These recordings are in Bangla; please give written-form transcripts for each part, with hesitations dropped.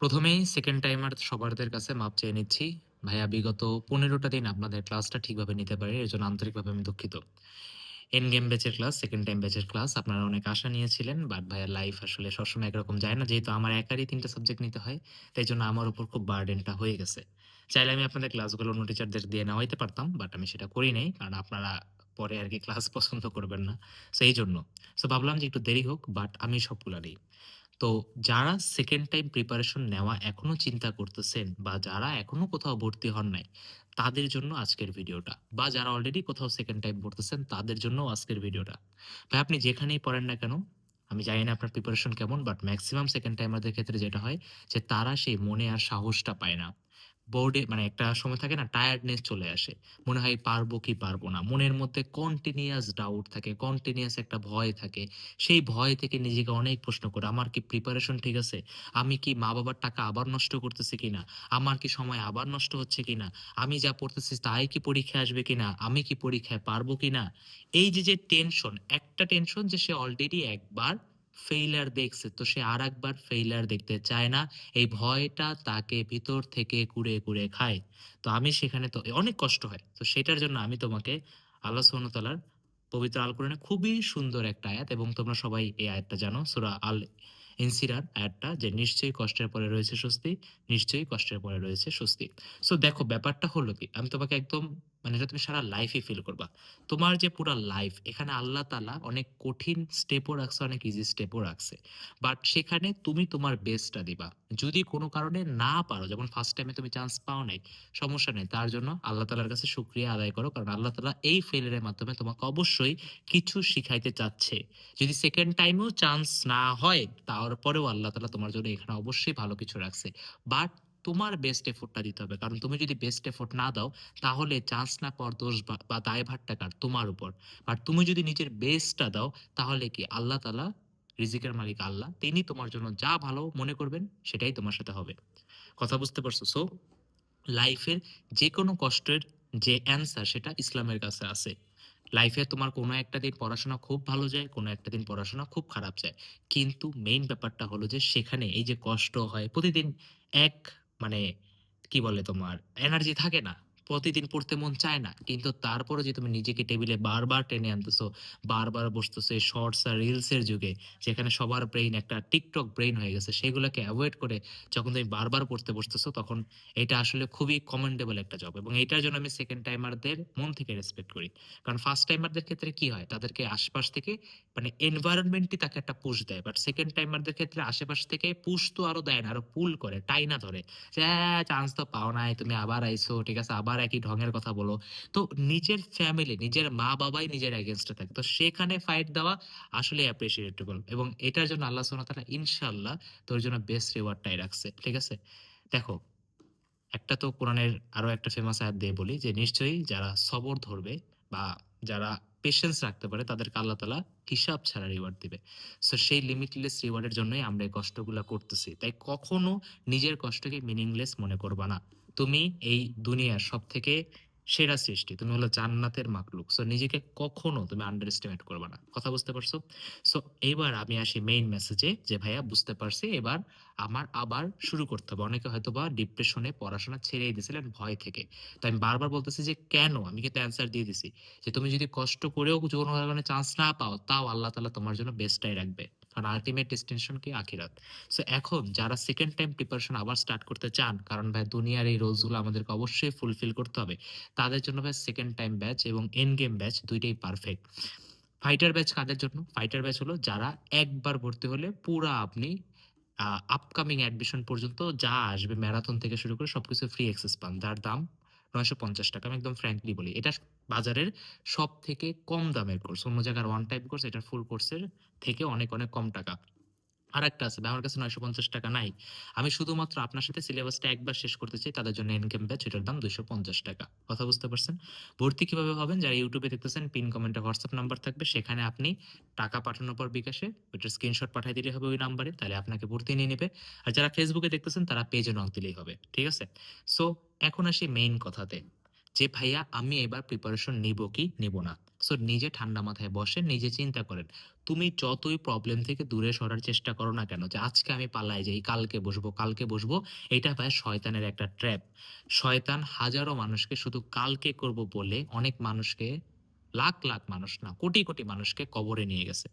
প্রথমেই সেকেন্ড টাইমার সবারদের কাছে মাপ চেয়ে নিচ্ছি। ভাইয়া বিগত ১৫টা দিন আপনাদের ক্লাসটা ঠিকভাবে নিতে পারি, এর জন্য আন্তরিকভাবে আমি দুঃখিত। এন্ড গেম ব্যাচের ক্লাস, সেকেন্ড টাইম ব্যাচের ক্লাস আপনারা অনেক আশা নিয়েছিলেন। বাট ভাইয়া লাইফ আসলে সবসময় একরকম যায় না। যেহেতু আমার একারই ৩ টা সাবজেক্ট নিতে হয়, তাই জন্য আমার উপর খুব বার্ডেনটা হয়ে গেছে। চাইলে আমি আপনাদের ক্লাসগুলো অন্য টিচারদের দিয়ে নেওয়াইতে পারতাম। বাট আমি সেটা করি নাই। কারণ আপনারা পরে আরকি ক্লাস পছন্দ করবেন না। সো এইজন্য। সো ভাবলাম যে একটু দেরি হোক, বাট আমি সবগুলা নেই। তো যারা সেকেন্ড টাইম প্রিপারেশন নেওয়া এখনো চিন্তা করতেছেন বা যারা এখনো কোথাও ভর্তি হন নাই, তাদের জন্য আজকের ভিডিওটা। বা যারা অলরেডি কোথাও সেকেন্ড টাইম পড়তেছেন, তাদের জন্যও আজকের ভিডিওটা। ভাই আপনি যেখানেই পড়েন না কেন, আমি জানি না আপনার প্রিপারেশন কেমন, বাট মেক্সিমাম সেকেন্ড টাইমারদের ক্ষেত্রে যেটা হয় যে তারা সেই মনে আর সাহসটা পায় না। বোর্ডে মানে একটা সময় থাকে না, টায়ার্ডনেস চলে আসে। মনে হয় পারবো কি পারবো না। মনের মধ্যে কন্টিনিউয়াস ডাউট থাকে, কন্টিনিউয়াস একটা ভয় থাকে। সেই ভয় থেকে নিজেকে অনেক প্রশ্ন করে, আমার কি প্রিপারেশন ঠিক আছে? আমি কি মা-বাবার টাকা আবার নষ্ট করতেছি কিনা? আমার কি সময় আবার নষ্ট হচ্ছে কিনা? আমি যা পড়তেছি তাই কি পরীক্ষায় আসবে কিনা? আমি কি পরীক্ষায় পারবো কিনা? এই যে টেনশন, একটা টেনশন যে সে অলরেডি একবার ফেইলিউর দেখছে। তো সে আরেকবার ফেইলিউর দেখতে চায় না। এই ভয়টা তাকে ভিতর থেকে কুরে, কুরে খায়। তো আমি সেখানে তো অনেক কষ্ট হয়। তো সেটার জন্য আমি তোমাকে আল্লাহ সুবহানাহু ওয়া তাআলার পবিত্র আল কোরআনে খুবই সুন্দর একটা আয়াত, এবং তোমরা সবাই এই আয়াতটা জানো, সূরা আল ইনসিরার আয়াতটা, যে নিশ্চয়ই কষ্টের পরে রয়েছে স্বস্তি, নিশ্চয়ই কষ্টের পরে রয়েছে স্বস্তি। সো দেখো ব্যাপারটা হলো কি, আমি তোমাকে একদম মানে এটা তুমি সারা লাইফে ফিল করবা। তোমার যে পুরা লাইফ, এখানে আল্লাহ তাআলা অনেক কঠিন স্টেপও রাখছে, অনেক ইজি স্টেপও রাখছে। বাট সেখানে তুমি তোমার বেস্টটা দিবা। যদি কোনো কারণে না পারো, যেমন ফার্স্ট টাইমে তুমি চান্স পাও নাই, সমস্যা নেই। তার জন্য আল্লাহ তাআলার কাছে শুকরিয়া আদায় করো। কারণ আল্লাহ তাআলা এই ফেইলিউর এর মাধ্যমে তোমাকে অবশ্যই কিছু শিখাইতে চাচ্ছে। যদি সেকেন্ড টাইমেও চান্স না হয়, তারপরেও আল্লাহ তাআলা তোমার জন্য এখানে অবশ্যই ভালো কিছু রাখছে। বাট তোমার বেস্ট এফোর্টটা দিতে হবে। কারণ তুমি যদি বেস্ট এফোর্ট না দাও, তাহলে চান্স না পাওয়ার দোষ বা দায়ভারটা কার? তোমার উপর। আর তুমি যদি নিজের বেস্টটা দাও, তাহলে কি আল্লাহ তাআলা, রিজিকের মালিক আল্লাহ, তিনি তোমার জন্য যা ভালো মনে করবেন সেটাই তোমার সাথে হবে। কথা বুঝতে পারছো? সো লাইফের যেকোনো কষ্টের যে অ্যান্সার, সেটা ইসলামের কাছে আছে। লাইফে তোমার কোনো একটা দিন পড়াশোনা খুব ভালো যায়, কোনো একটা দিন পড়াশোনা খুব খারাপ যায়। কিন্তু মেইন ব্যাপারটা হলো যে সেখানে এই যে কষ্ট হয় প্রতিদিন, এক মানে কি বলে তোমার এনার্জি থাকে না। প্রতিদিন পড়তে মন চায় না। কিন্তু তারপরেও যে তুমি নিজেকে টেবিলে বারবার টেনে আনতেছো, বারবার বসতেছো এই শর্টস আর রিলস এর যুগে, যেখানে সবার ব্রেইন একটা টিকটক ব্রেইন হয়ে গেছে, সেগুলোকে এভয়েড করে যখন তুমি বারবার পড়তে বসতেছো, তখন এটা আসলে খুবই কমেন্ডেবল একটা জব, এবং এইটার জন্য আমি সেকেন্ড টাইমারদের মন থেকে রেসপেক্ট করি। কারণ ফার্স্ট টাইমারদের ক্ষেত্রে কি হয়, তাদেরকে আশপাশ থেকে মানে এনভায়রনমেন্টই তাকে একটা পুশ দেয়। বাট সেকেন্ড টাইমারদের ক্ষেত্রে আশেপাশ থেকে পুশ তো আরো দেয় না, আরো পুল করে, টাইনা ধরে, যে চান্স তো পাও নাই, তুমি আবার আইছো, ঠিক আছে, আবার একই ঢঙের কথা বলো। তো নিজের ফ্যামিলি, নিজের মা বাবাই নিজের এগেনস্টে থাকে, তো সেখানে ফাইট দেওয়া আসলে অ্যাপ্রিসিয়েটেবল, এবং এটার জন্য আল্লাহ সুবহানাহু ওয়া তাআলা ইনশাআল্লাহ তোর জন্য বেস্ট রিওয়ার্ডটাই রাখছে। ঠিক আছে? দেখো, একটা তো কোরআনের আরো একটা ফেমাস আয়াত দিয়ে বলি, যে নিশ্চয়ই যারা সবর ধরবে বা যারা পেশেন্স রাখতে পারে, তাদেরকে আল্লাহ তাআলা হিসাব ছাড়া রিওয়ার্ড দিবে। সো সেই লিমিটলেস রিওয়ার্ডের জন্যই আমরা এই কষ্টগুলা করতেছি। তাই কখনো নিজের কষ্টকে মিনিংলেস মনে করবা না। তুমি এই দুনিয়ার সবথেকে সেরা সৃষ্টি। তুমি হলো জান্নাতের মাখলুক। সো নিজেকে কখনো তুমি আন্ডার এস্টিমেট করবা না। কথা বুঝতে পারছো? সো এইবার আমি আসি মেইন মেসেজে, যে ভাইয়া বুঝতে পারছি, এবার আমার আবার শুরু করতে হবে। অনেকে হয়তোবা ডিপ্রেশনে পড়াশোনা ছেড়েই দিয়েছিলেন ভয় থেকে। তো আমি বারবার বলতেছি যে কেন? আমি কিন্তু অ্যান্সার দিয়ে দিছি। যে তুমি যদি কষ্ট করেও কোনো কারণে চান্স না পাও, তাও আল্লাহ তাআলা তোমার জন্য বেস্টটাই রাখবে। কারণ আল্টিমেট ডেস্টিনেশন কি? আখিরাত। সো এখন যারা সেকেন্ড টাইম প্রিপারেশন আবার স্টার্ট করতে চান, কারণ ভাই দুনিয়ার এই রুলস গুলো আমাদেরকে অবশ্যই ফুলফিল করতে হবে। তাদের জন্য ভাই সেকেন্ড টাইম ব্যাচ এবং এন্ড গেম ব্যাচ ২ টাই পারফেক্ট। ফাইটার ব্যাচ কাদের জন্য? ফাইটার ব্যাচ হলো যারা একবার ভর্তি হলে পুরা আপনি আ আপকামিং অ্যাডমিশন পর্যন্ত যা আসবে, ম্যারাথন থেকে শুরু করে সবকিছু ফ্রি অ্যাক্সেস পান। যার দাম ৳৯৫০। আমি একদম ফ্র্যাঙ্কলি বলি। এটা বাজারের সবথেকে কম দামের কোর্স। অন্য জায়গার ওয়ান টাইম কোর্স, এটা ফুল কোর্সের থেকে অনেক, অনেক কম টাকা। আরেকটা আছে ভাই, আমার কাছে ৳৯৫০ নাই। আমি শুধুমাত্র আপনার সাথে সিলেবাসটা একবার শেষ করতে চাই, তাদের জন্য এনকেম ব্যাচ, এটার দাম ৳২৫০। কথা বুঝতে পারছেন? ভর্তি কিভাবে হবেন? যারা YouTube এ দেখতেছেন, পিন কমেন্টে WhatsApp নাম্বার থাকবে। সেখানে আপনি টাকা পাঠানোর পর বিকাশে ওইটার স্ক্রিনশট পাঠায় দিলেই হবে ওই নাম্বারে। তাহলে আপনাকে ভর্তি নিয়ে নিবে। আর যারা Facebook এ দেখতেছেন, তারা পেজে নক দিলেই হবে। ঠিক আছে? সো এখন আসি মেইন কথাতে। যে ভাইয়া আমি এবার প্রিপারেশন নিবো কি নিবো না? সো নিজে ঠান্ডা মাথায় বসেন, নিজে চিন্তা করেন। তুমি যতই প্রবলেম থেকে দূরে সরার চেষ্টা করো না কেন, যে আজকে আমি পালায় যাই, কালকে বসবো, এটা ভাই শয়তানের একটা ট্র্যাপ। শয়তান হাজারো মানুষকে শুধু কালকে করব বলে অনেক মানুষকে, লাখ, লাখ মানুষ না, কোটি, কোটি মানুষকে কবরে নিয়ে গেছে।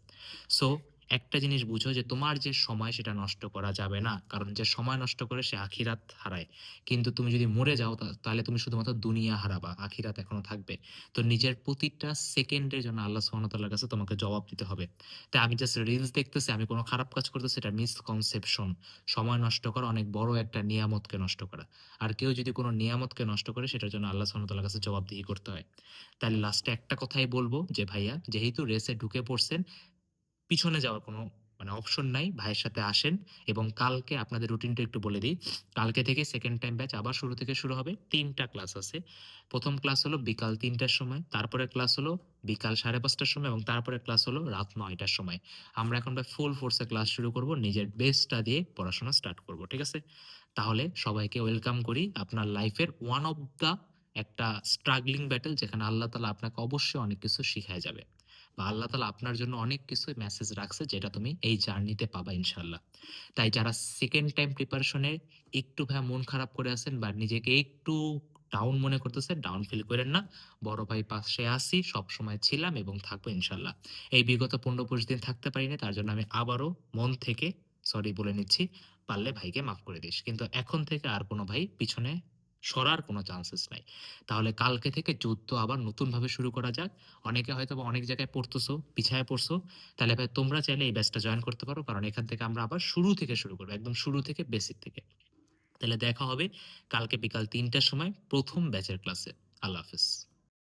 সো একটা জিনিস বুঝো যে তোমার যে সময় সেটা নষ্ট করা যাবে না। কারণ যে সময় নষ্ট করে সে আখিরাত হারায়। কিন্তু তুমি যদি মরে যাও তাহলে তুমি শুধুমাত্র দুনিয়া হারাবা, আখিরাত এখনো থাকবে। তো নিজের প্রতিটা সেকেন্ডের জন্য আল্লাহ সুবহানাহু ওয়া তাআলার কাছে তোমাকে জবাব দিতে হবে। তাই আমি জাস্ট রিলস দেখতেছি, আমি কোনো খারাপ কাজ করতেছি, এটা মিসকনসেপশন। সময় নষ্ট করা অনেক বড় একটা নিয়ামতকে নষ্ট করা। আর কেউ যদি কোনো নিয়ামতকে নষ্ট করে সেটার জন্য আল্লাহ সুবহানাহু ওয়া তাআলার কাছে জবাবদিহি করতে হয়। তাহলে লাস্টে একটা কথাই বলব যে ভাইয়া যেহেতু রেসে ঢুকে পড়ছেন, পিছনে যাওয়ার কোনো মানে অপশন নাই। ভাইয়ের সাথে আসেন এবং কালকে আপনাদের রুটিনটা একটু বলে দিই। কালকে থেকে সেকেন্ড টাইম ব্যাচ আবার শুরু থেকে শুরু হবে। ৩ টা ক্লাস আছে। ১ম ক্লাস হলো বিকাল ৩ টার সময়, তারপরের ক্লাস হলো বিকাল ৫:৩০ টার সময় এবং তারপরের ক্লাস হলো রাত ৯ টার সময়। আমরা এখন ভাই ফুল ফোর্সে ক্লাস শুরু করব। নিজের বেস্টটা দিয়ে পড়াশোনা স্টার্ট করব। ঠিক আছে? তাহলে সবাইকে ওয়েলকাম করি আপনার লাইফের ওয়ান অফ দ্য একটা স্ট্রাগলিং ব্যাটল, যেখানে আল্লাহ তাআলা আপনাকে অবশ্যই অনেক কিছু শিখায় যাবে। বা আল্লাহ তাআলা আপনার জন্য অনেক কিছু মেসেজ রাখছে যেটা তুমি এই জার্নিতে পাবা ইনশাআল্লাহ। তাই যারা সেকেন্ড টাইম প্রিপারেশন এ একটু ভাইয়া মন খারাপ করে আছেন বা নিজেকে একটু ডাউন মনে করতেছেন, ডাউন ফিল কইরেন না। বড় ভাই পাশে আছি, সবসময় ছিলাম এবং থাকবো ইনশাআল্লাহ। এই বিগত ১৫-২০ দিন থাকতে পারিনি, তার জন্য আমি আবারও মন থেকে সরি বলে নিচ্ছি। পারলে ভাইকে মাফ করে দিস। কিন্তু এখন থেকে আর কোনো ভাই পিছনে সরার কোনো চান্সেস নাই। তাহলে কালকে থেকে যুদ্ধ আবার নতুনভাবে শুরু করা যাক। অনেকে হয়তোবা অনেক জায়গায় পড়তেছো, পিছায়া পড়ছো। তাহলে ভাই তোমরা চাইলে এই ব্যাচটা জয়েন করতে পারো। কারণ এখান থেকে আমরা আবার শুরু থেকে শুরু করব। একদম শুরু থেকে বেসিক থেকে। তাহলে দেখা হবে কালকে বিকাল ৩ টার সময় ১ম ব্যাচের ক্লাসে। আল্লাহ হাফেজ।